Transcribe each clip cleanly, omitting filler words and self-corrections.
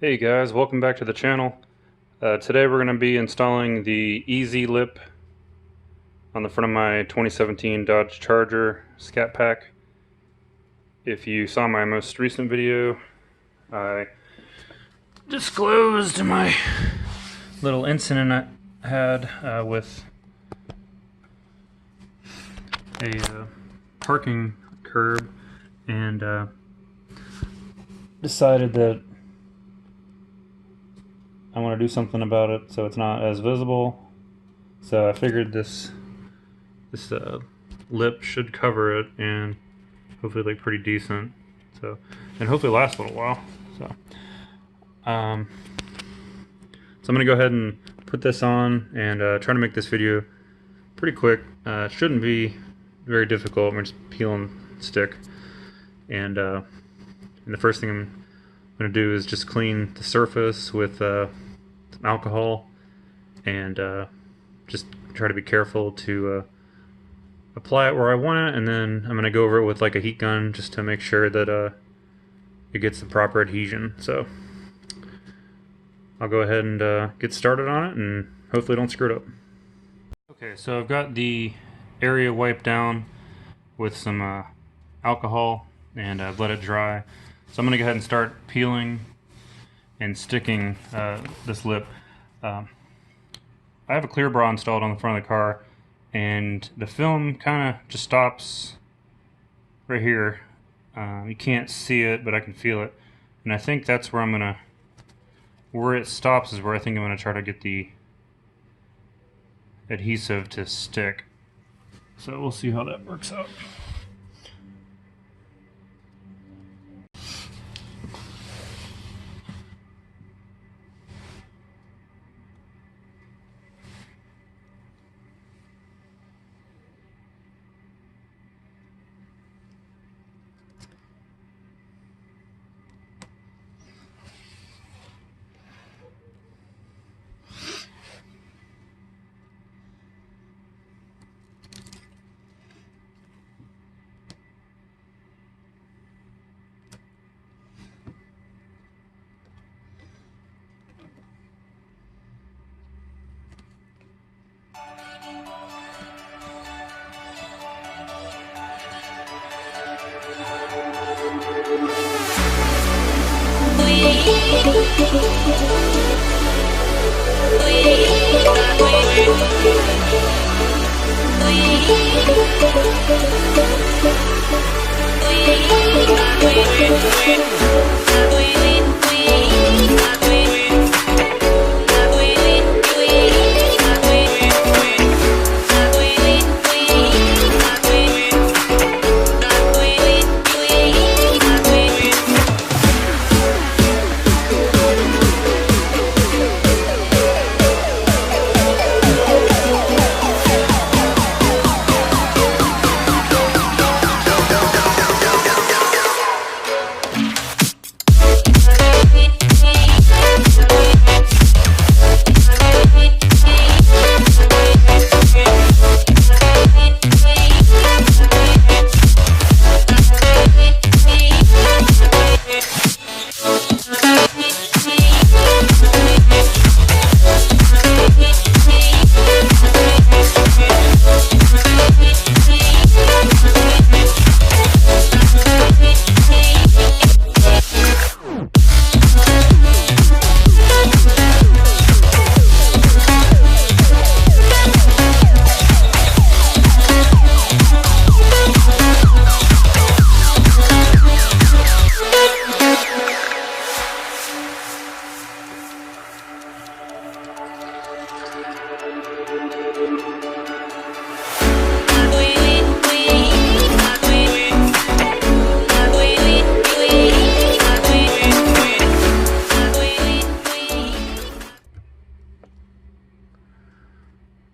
Hey guys, welcome back to the channel. Today we're going to be installing the Easy Lip on the front of my 2017 Dodge Charger Scat Pack. If you saw my most recent video, I disclosed my little incident I had with a parking curb, and decided that I want to do something about it so it's not as visible. So I figured this lip should cover it and hopefully look pretty decent. And hopefully last a little while. So I'm gonna go ahead and put this on and try to make this video pretty quick. It shouldn't be very difficult. We're just peeling stick, and the first thing I'm going to do is just clean the surface with some alcohol, and just try to be careful to apply it where I want it, and then I'm going to go over it with like a heat gun just to make sure that it gets the proper adhesion. So I'll go ahead and get started on it and hopefully don't screw it up. Okay, so I've got the area wiped down with some alcohol, and I've let it dry. So I'm going to go ahead and start peeling and sticking this lip. I have a clear bra installed on the front of the car, and the film kind of just stops right here. You can't see it, but I can feel it. And I think that's where where it stops is where I think I'm going to try to get the adhesive to stick. So we'll see how that works out.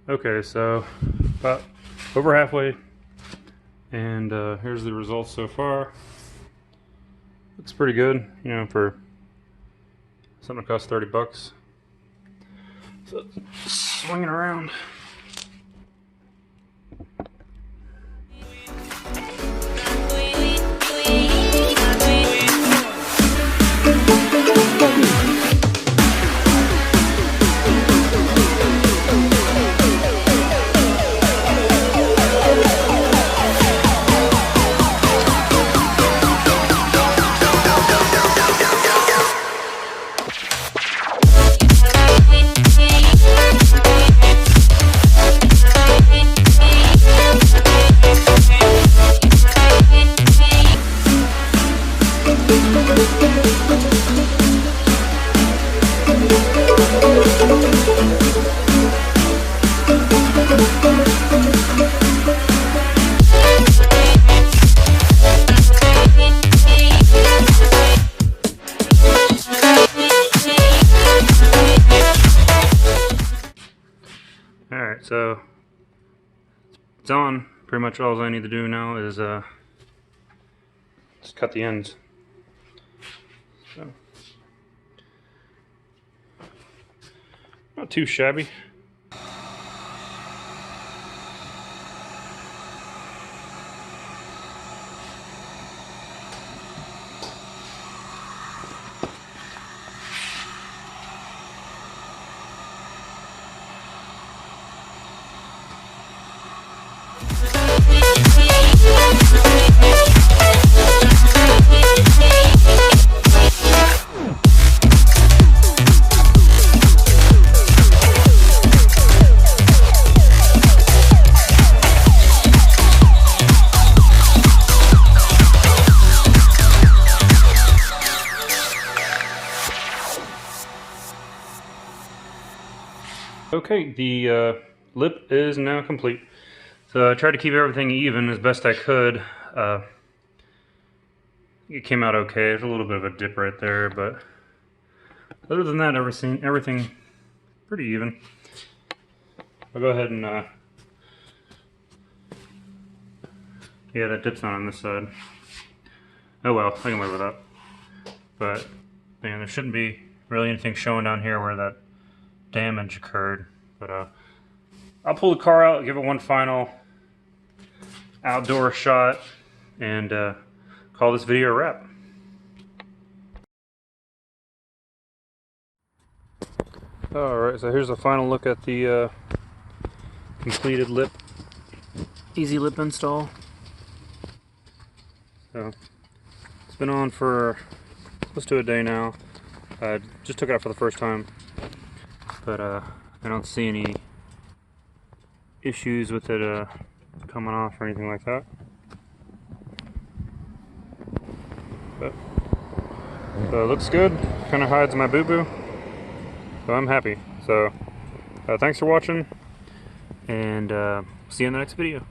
Okay, so about over halfway, and here's the results so far. Looks pretty good, you know, for something that costs 30 bucks. So swing it around. so it's on. Pretty much all I need to do now is just cut the ends. So, not too shabby. Okay, the lip is now complete. So I tried to keep everything even as best I could. It came out okay. There's a little bit of a dip right there, but other than that, everything pretty even. I'll go ahead and yeah, that dip's not on this side. Oh well, I can live with that. But man, there shouldn't be really anything showing down here where that damage occurred. But I'll pull the car out, give it one final outdoor shot, and call this video a wrap. Alright, so here's a final look at the completed lip, easy lip install. So it's been on for close to a day now. I just took it out for the first time, but I don't see any issues with it coming off or anything like that. But so it looks good. Kind of hides my boo-boo, so I'm happy. So thanks for watching, and see you in the next video.